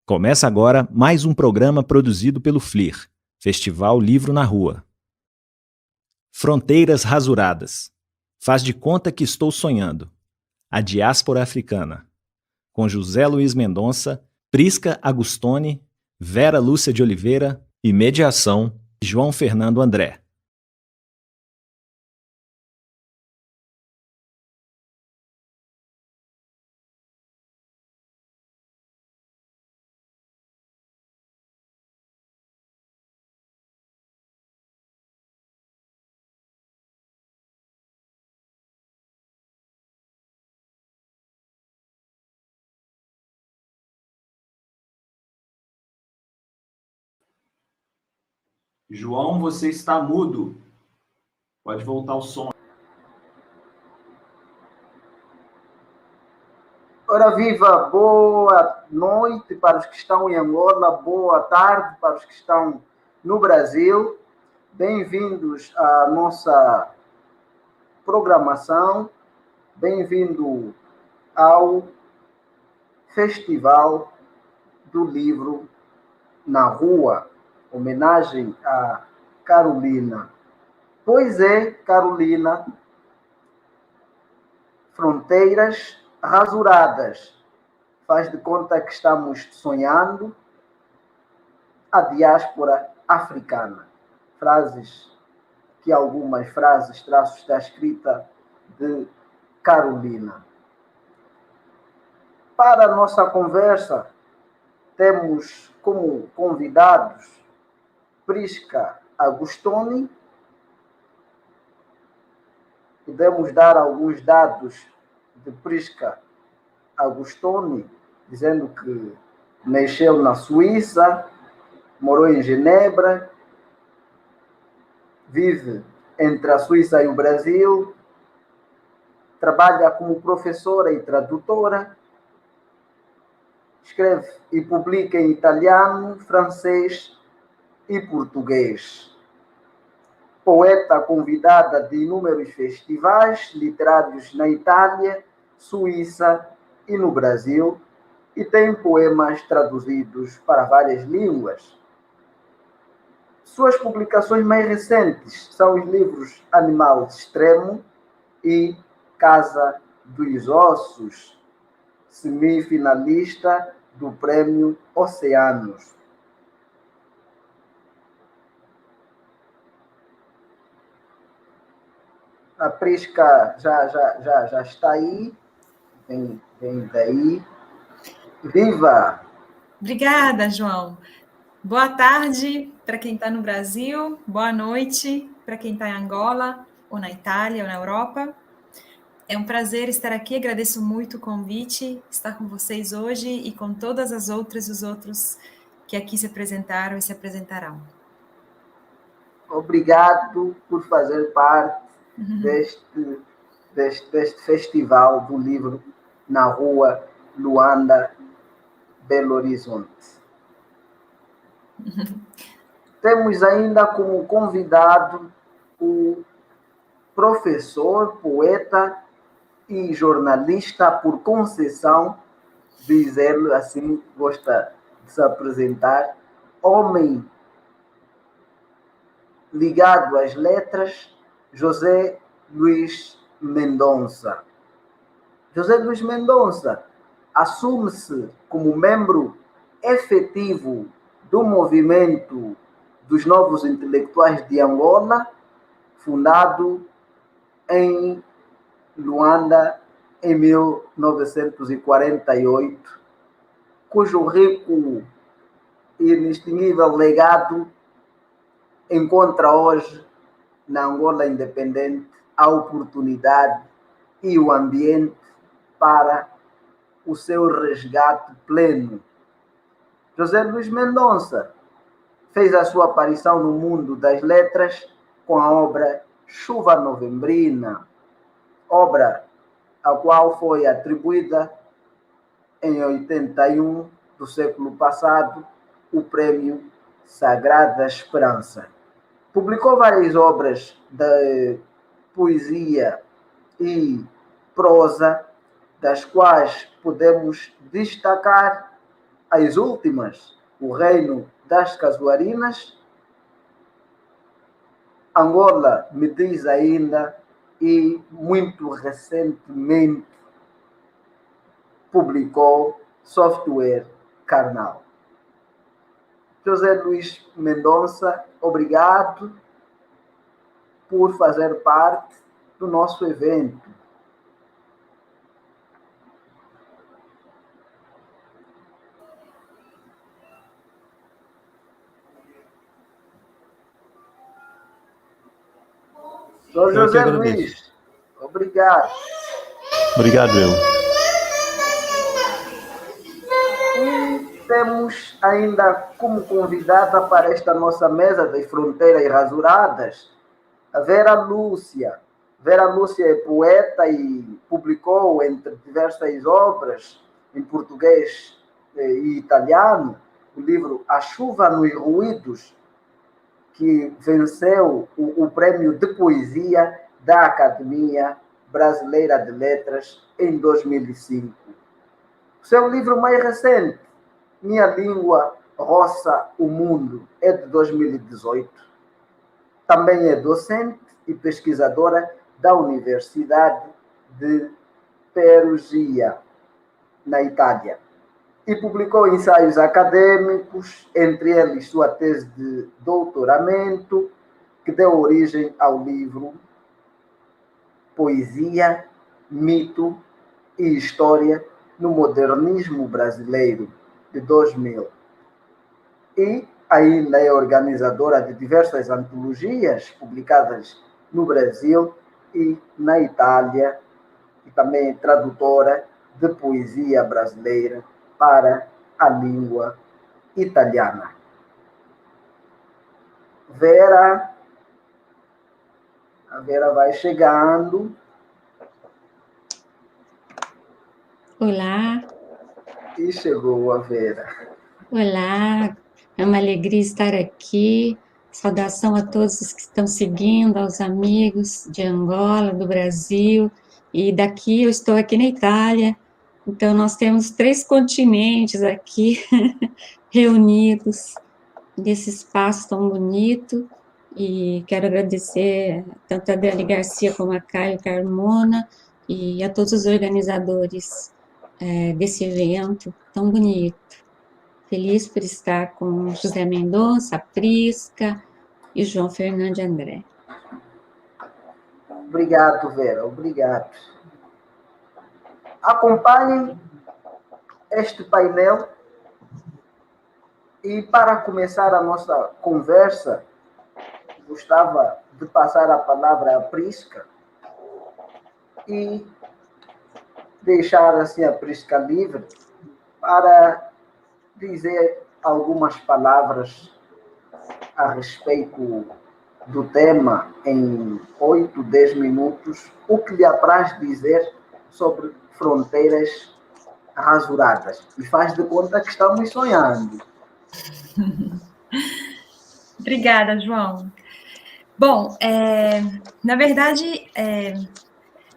Começa agora mais um programa produzido pelo FLIR, Festival Livro na Rua. Fronteiras Rasuradas. Faz de conta que estou sonhando. A diáspora africana. Com José Luiz Mendonça, Prisca Agustoni, Vera Lúcia de Oliveira e mediação João Fernando André. João, você está mudo. Pode voltar o som. Ora viva, boa noite para os que estão em Angola, boa tarde para os que estão no Brasil. Bem-vindos à nossa programação, bem-vindo ao Festival do Livro na Rua, homenagem a Carolina. Pois é, Carolina, fronteiras rasuradas. Faz de conta que estamos sonhando a diáspora africana. Algumas frases, traços da escrita de Carolina. Para a nossa conversa, temos como convidados Prisca Agustoni. Podemos dar alguns dados de Prisca Agustoni, dizendo que nasceu na Suíça, morou em Genebra, vive entre a Suíça e o Brasil, trabalha como professora e tradutora, escreve e publica em italiano, francês e português. Poeta convidada de inúmeros festivais literários na Itália, Suíça e no Brasil, e tem poemas traduzidos para várias línguas. Suas publicações mais recentes são os livros Animal Extremo e Casa dos Ossos, semifinalista do Prêmio Oceanos. A Prisca já está aí. Vem daí. Viva! Obrigada, João. Boa tarde para quem está no Brasil, boa noite para quem está em Angola, ou na Itália, ou na Europa. É um prazer estar aqui, agradeço muito o convite, estar com vocês hoje e com todas as outras e os outros que aqui se apresentaram e se apresentarão. Obrigado por fazer parte deste Festival do Livro na Rua, Luanda, Belo Horizonte. Temos ainda como convidado o professor, poeta e jornalista por concessão, diz ele, assim gosta de se apresentar, homem ligado às letras, José Luiz Mendonça. José Luiz Mendonça assume-se como membro efetivo do movimento dos Novos Intelectuais de Angola, fundado em Luanda em 1948, cujo rico e inextinguível legado encontra hoje na Angola independente a oportunidade e o ambiente para o seu resgate pleno. José Luiz Mendonça fez a sua aparição no mundo das letras com a obra Chuva Novembrina, obra a qual foi atribuída em 81 do século passado, o Prêmio Sagrada Esperança. Publicou várias obras de poesia e prosa, das quais podemos destacar as últimas: O Reino das Casuarinas, Angola me diz ainda, e muito recentemente publicou Software Carnal. José Luís Mendonça, obrigado por fazer parte do nosso evento. Sr. José Luís, obrigado. Obrigado, eu. E temos ainda como convidada para esta nossa mesa de fronteiras rasuradas a Vera Lúcia. Vera Lúcia é poeta e publicou, entre diversas obras, em português e italiano, o livro A Chuva nos Ruídos, que venceu o prêmio de poesia da Academia Brasileira de Letras em 2005. O seu livro mais recente, Minha Língua Roça o Mundo, é de 2018. Também é docente e pesquisadora da Universidade de Perugia, na Itália, e publicou ensaios acadêmicos, entre eles sua tese de doutoramento, que deu origem ao livro Poesia, Mito e História no Modernismo Brasileiro, de 2000. E ainda é organizadora de diversas antologias publicadas no Brasil e na Itália, e também é tradutora de poesia brasileira para a língua italiana. Vera, a Vera vai chegando. Olá. E chegou a Vera. Olá, é uma alegria estar aqui. Saudação a todos os que estão seguindo, aos amigos de Angola, do Brasil, e daqui eu estou aqui na Itália. Então, nós temos 3 continentes aqui reunidos nesse espaço tão bonito, e quero agradecer tanto a Dani Garcia como a Caio Carmona e a todos os organizadores desse evento tão bonito. Feliz por estar com José Mendonça, a Prisca e João Fernando André. Obrigado, Vera, obrigado. Acompanhem este painel e, para começar a nossa conversa, gostava de passar a palavra à Prisca e deixar assim a Prisca livre para dizer algumas palavras a respeito do tema em 8, 10 minutos, o que lhe apraz dizer sobre fronteiras rasuradas. E faz de conta que estamos sonhando. Obrigada, João. Bom, na verdade,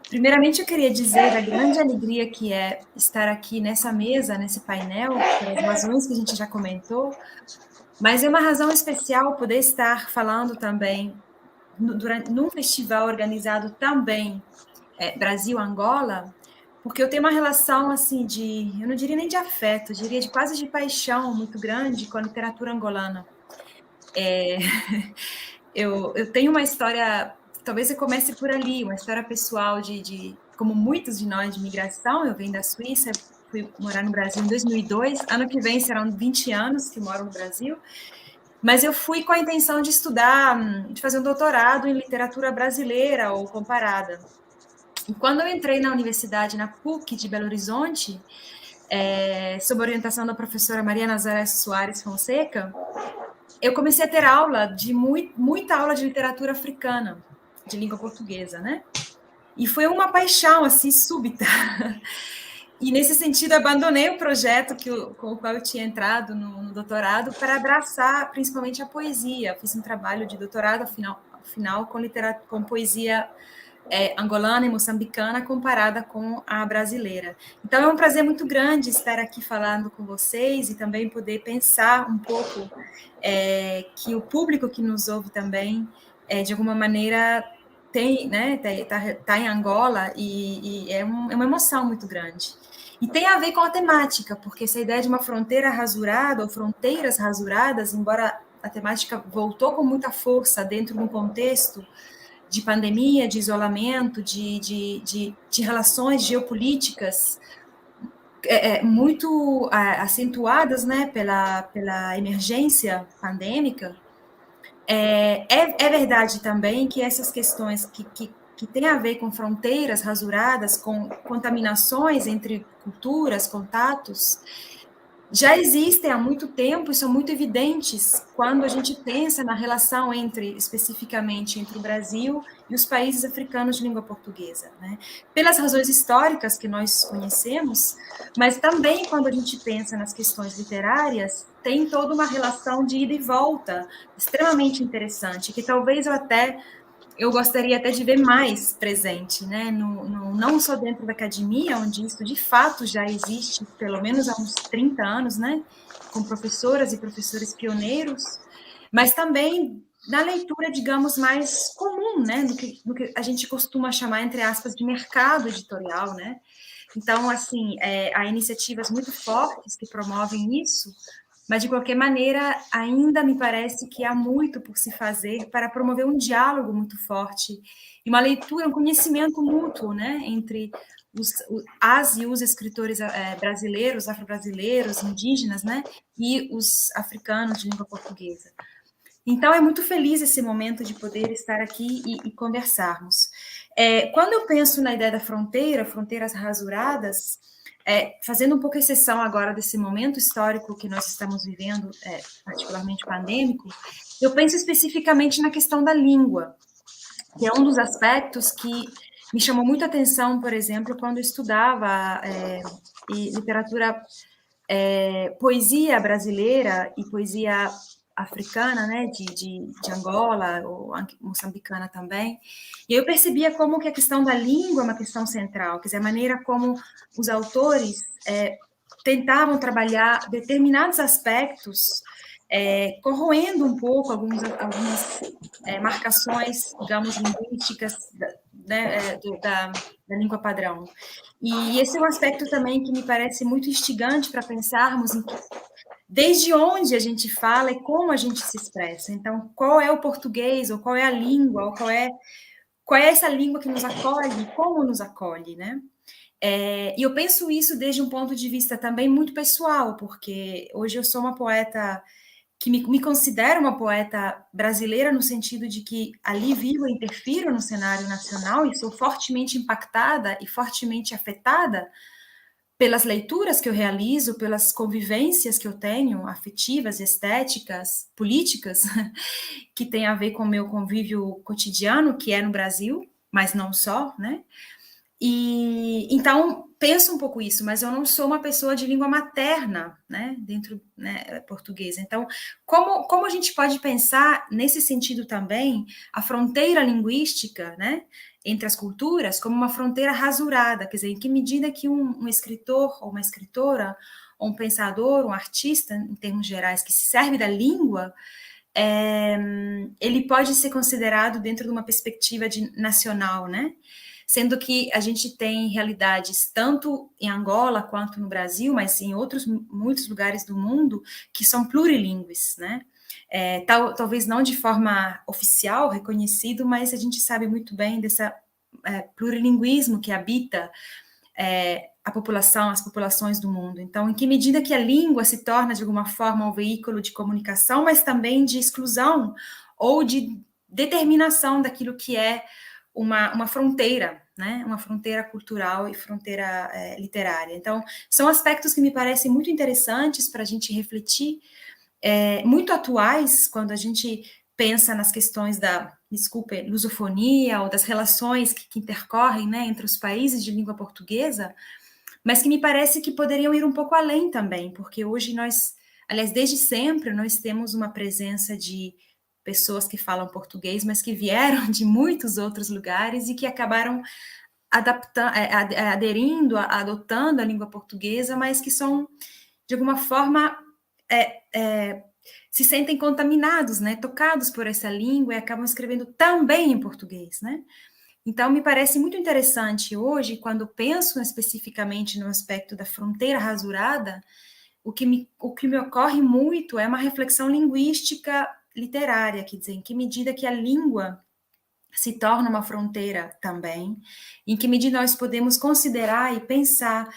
primeiramente eu queria dizer a grande alegria que é estar aqui nessa mesa, nesse painel, pelas razões que a gente já comentou, mas é uma razão especial poder estar falando também num festival organizado também Brasil-Angola, porque eu tenho uma relação assim eu não diria nem de afeto, eu diria quase de paixão muito grande com a literatura angolana. Eu tenho uma história, talvez você comece por ali, uma história pessoal como muitos de nós, de migração. Eu venho da Suíça, fui morar no Brasil em 2002, ano que vem serão 20 anos que moro no Brasil, mas eu fui com a intenção de estudar, de fazer um doutorado em literatura brasileira ou comparada. E quando eu entrei na universidade, na PUC de Belo Horizonte, sob a orientação da professora Maria Nazaré Soares Fonseca, eu comecei a ter aula muita aula de literatura africana, de língua portuguesa, né? E foi uma paixão, assim, súbita. E, nesse sentido, abandonei o projeto com o qual eu tinha entrado no doutorado para abraçar principalmente a poesia. Fiz um trabalho de doutorado, afinal com poesia angolana e moçambicana comparada com a brasileira. Então, é um prazer muito grande estar aqui falando com vocês e também poder pensar um pouco que o público que nos ouve também, de alguma maneira, tá em Angola e é uma emoção muito grande. E tem a ver com a temática, porque essa ideia de uma fronteira rasurada ou fronteiras rasuradas, embora a temática voltou com muita força dentro de um contexto de pandemia, de isolamento, de relações geopolíticas muito acentuadas, né, pela emergência pandêmica, é verdade também que essas questões que têm a ver com fronteiras rasuradas, com contaminações entre culturas, contatos, já existem há muito tempo e são muito evidentes quando a gente pensa na relação especificamente entre o Brasil e os países africanos de língua portuguesa, né? Pelas razões históricas que nós conhecemos, mas também quando a gente pensa nas questões literárias, tem toda uma relação de ida e volta extremamente interessante, que talvez eu gostaria até de ver mais presente, né? Não só dentro da academia, onde isso de fato já existe, pelo menos há uns 30 anos, né? Com professoras e professores pioneiros, mas também na leitura, digamos, mais comum, né? No que a gente costuma chamar, entre aspas, de mercado editorial, né? Então, assim, há iniciativas muito fortes que promovem isso, mas, de qualquer maneira, ainda me parece que há muito por se fazer para promover um diálogo muito forte e uma leitura, um conhecimento mútuo, né, entre as e os escritores brasileiros, afro-brasileiros, indígenas, né, e os africanos de língua portuguesa. Então, é muito feliz esse momento de poder estar aqui e conversarmos. Quando eu penso na ideia da fronteiras rasuradas, fazendo um pouco exceção agora desse momento histórico que nós estamos vivendo, particularmente pandêmico, eu penso especificamente na questão da língua, que é um dos aspectos que me chamou muita atenção, por exemplo, quando eu estudava literatura, poesia brasileira e poesia africana, né, de Angola, ou moçambicana também, e eu percebia como que a questão da língua é uma questão central, quer dizer, a maneira como os autores tentavam trabalhar determinados aspectos, corroendo um pouco algumas marcações, digamos, linguísticas da língua padrão. E esse é um aspecto também que me parece muito instigante para pensarmos em desde onde a gente fala e como a gente se expressa. Então, qual é o português, ou qual é a língua, ou qual é essa língua que nos acolhe, como nos acolhe, né? E eu penso isso desde um ponto de vista também muito pessoal, porque hoje eu sou uma poeta que me considero uma poeta brasileira no sentido de que ali vivo e interfiro no cenário nacional e sou fortemente impactada e fortemente afetada pelas leituras que eu realizo, pelas convivências que eu tenho, afetivas, estéticas, políticas, que tem a ver com o meu convívio cotidiano, que é no Brasil, mas não só, né? E então penso um pouco isso, mas eu não sou uma pessoa de língua materna, né, dentro, né, portuguesa. Então, como a gente pode pensar nesse sentido também a fronteira linguística, né, entre as culturas, como uma fronteira rasurada, quer dizer, em que medida que um escritor ou uma escritora, ou um pensador, um artista, em termos gerais, que se serve da língua, ele pode ser considerado dentro de uma perspectiva nacional, né? Sendo que a gente tem realidades tanto em Angola quanto no Brasil, mas em muitos lugares do mundo, que são plurilingües, né? Talvez não de forma oficial, reconhecido, mas a gente sabe muito bem desse plurilinguismo que habita as populações do mundo. Então, em que medida que a língua se torna, de alguma forma, um veículo de comunicação, mas também de exclusão ou de determinação daquilo que é uma fronteira, né? Uma fronteira cultural e fronteira literária. Então, são aspectos que me parecem muito interessantes para a gente refletir, muito atuais, quando a gente pensa nas questões da, lusofonia, ou das relações que intercorrem, né, entre os países de língua portuguesa, mas que me parece que poderiam ir um pouco além também, porque hoje nós, aliás, desde sempre, nós temos uma presença de pessoas que falam português, mas que vieram de muitos outros lugares e que acabaram aderindo, adotando a língua portuguesa, mas que são, de alguma forma, se sentem contaminados, né, tocados por essa língua e acabam escrevendo também em português, né? Então, me parece muito interessante hoje, quando penso especificamente no aspecto da fronteira rasurada, o que me ocorre muito é uma reflexão linguística literária, quer dizer, em que medida que a língua se torna uma fronteira também, em que medida nós podemos considerar e pensar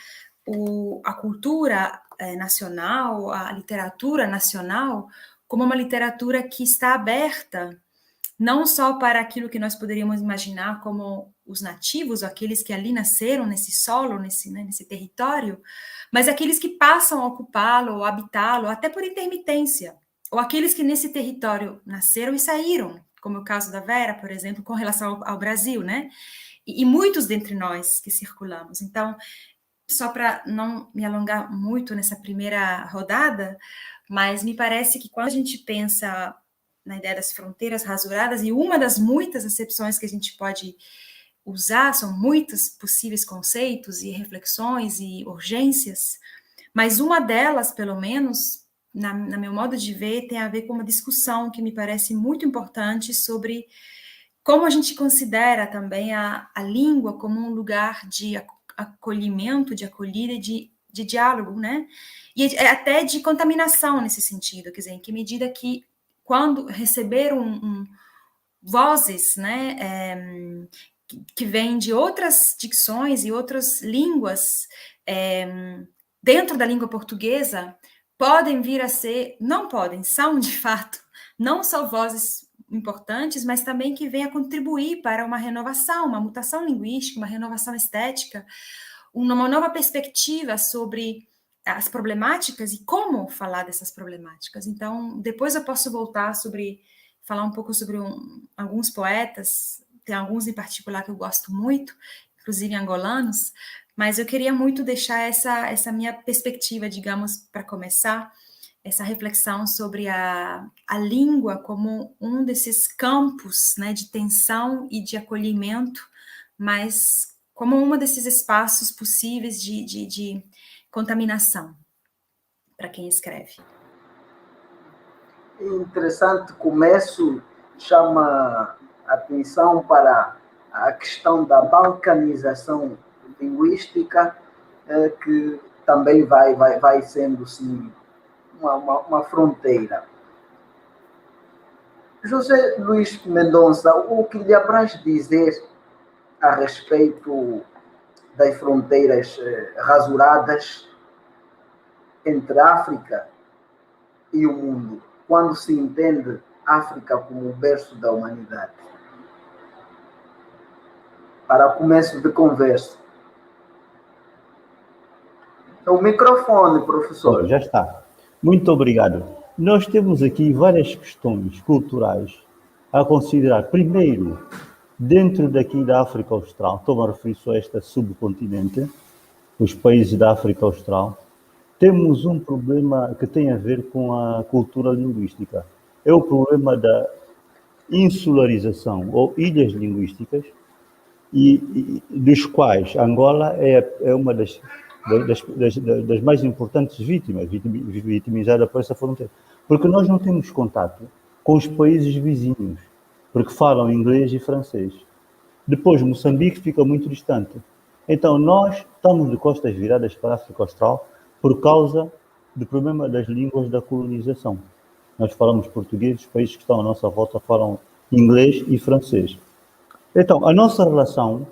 a cultura nacional, a literatura nacional, como uma literatura que está aberta não só para aquilo que nós poderíamos imaginar como os nativos, aqueles que ali nasceram nesse solo, nesse território, mas aqueles que passam a ocupá-lo, ou habitá-lo, até por intermitência, ou aqueles que nesse território nasceram e saíram, como o caso da Vera, por exemplo, com relação ao Brasil, né? E muitos dentre nós que circulamos. Então, só para não me alongar muito nessa primeira rodada, mas me parece que quando a gente pensa na ideia das fronteiras rasuradas, e uma das muitas acepções que a gente pode usar, são muitos possíveis conceitos e reflexões e urgências, mas uma delas, pelo menos, na meu modo de ver, tem a ver com uma discussão que me parece muito importante sobre como a gente considera também a língua como um lugar de acolhimento, de acolhida e de diálogo, né? E até de contaminação nesse sentido, quer dizer, em que medida que quando receberam vozes, né, que vêm de outras dicções e outras línguas dentro da língua portuguesa, podem vir a ser, não podem, são de fato, não só vozes importantes, mas também que vêm a contribuir para uma renovação, uma mutação linguística, uma renovação estética, uma nova perspectiva sobre as problemáticas e como falar dessas problemáticas. Então, depois eu posso voltar falar um pouco sobre alguns poetas, tem alguns em particular que eu gosto muito, inclusive angolanos, mas eu queria muito deixar essa minha perspectiva, digamos, para começar, essa reflexão sobre a língua como um desses campos, né, de tensão e de acolhimento, mas como um desses espaços possíveis de contaminação para quem escreve. Interessante começo, chama atenção para a questão da balcanização linguística, que também vai sendo sim uma fronteira. José Luís Mendonça, o que lhe apraz dizer a respeito das fronteiras rasuradas entre a África e o mundo, quando se entende África como o berço da humanidade? Para começo de conversa. O microfone, professor. Já está. Muito obrigado. Nós temos aqui várias questões culturais a considerar. Primeiro, dentro daqui da África Austral, estou a referir só a este subcontinente, os países da África Austral, temos um problema que tem a ver com a cultura linguística. É o problema da insularização, ou ilhas linguísticas, e dos quais Angola é uma das mais importantes vítimas, vitimizada por essa fronteira. Porque nós não temos contato com os países vizinhos, porque falam inglês e francês. Depois, Moçambique fica muito distante. Então, nós estamos de costas viradas para a África Austral por causa do problema das línguas da colonização. Nós falamos português, os países que estão à nossa volta falam inglês e francês. Então, a nossa relação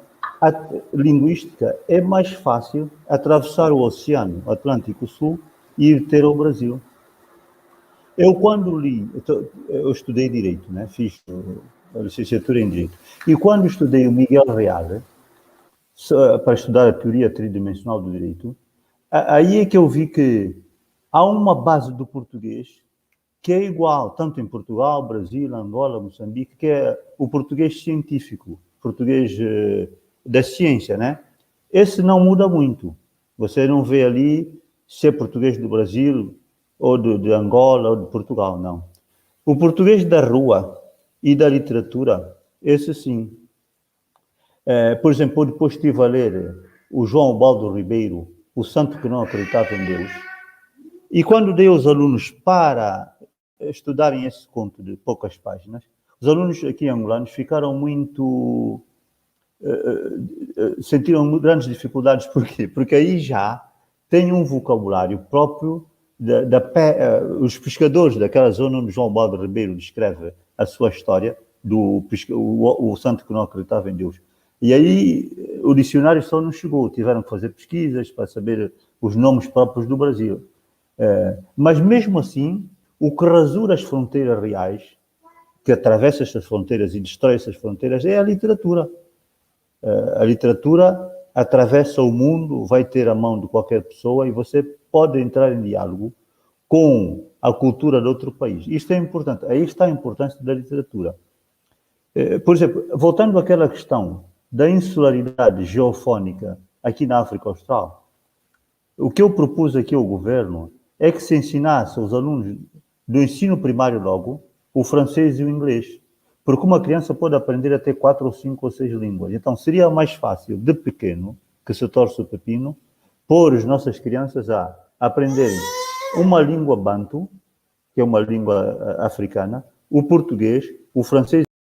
linguística é mais fácil atravessar o Oceano Atlântico Sul e ir ter ao Brasil. Eu, quando li, eu estudei Direito, né? Fiz a licenciatura em Direito, e quando estudei o Miguel Reale, para estudar a teoria tridimensional do direito, aí é que eu vi que há uma base do português que é igual, tanto em Portugal, Brasil, Angola, Moçambique, que é o português científico, português da ciência, né? Esse não muda muito. Você não vê ali se é português do Brasil, ou de Angola, ou de Portugal, não. O português da rua e da literatura, esse sim. Por exemplo, depois estive a ler o João Baldo Ribeiro, O Santo que Não Acreditava em Deus, e quando dei aos alunos para estudarem esse conto de poucas páginas, os alunos aqui angolanos ficaram muito... sentiram grandes dificuldades. Por quê? Porque aí já tem um vocabulário próprio os pescadores daquela zona onde João Baldo Ribeiro descreve a sua história o santo que não acreditava em Deus. E aí o dicionário só não chegou, tiveram que fazer pesquisas para saber os nomes próprios do Brasil. Mas mesmo assim, o que rasura as fronteiras reais, que atravessa estas fronteiras e destrói essas fronteiras, é a literatura. A literatura atravessa o mundo, vai ter a mão de qualquer pessoa e você pode entrar em diálogo com a cultura de outro país. Isto é importante. Aí está a importância da literatura. Por exemplo, voltando àquela questão da insularidade geofónica aqui na África Austral, o que eu propus aqui ao governo é que se ensinasse aos alunos do ensino primário logo o francês e o inglês. Porque uma criança pode aprender até 4 ou 5 ou 6 línguas. Então, seria mais fácil, de pequeno, que se torce o pepino, pôr as nossas crianças a aprenderem uma língua bantu, que é uma língua africana, o português, o francês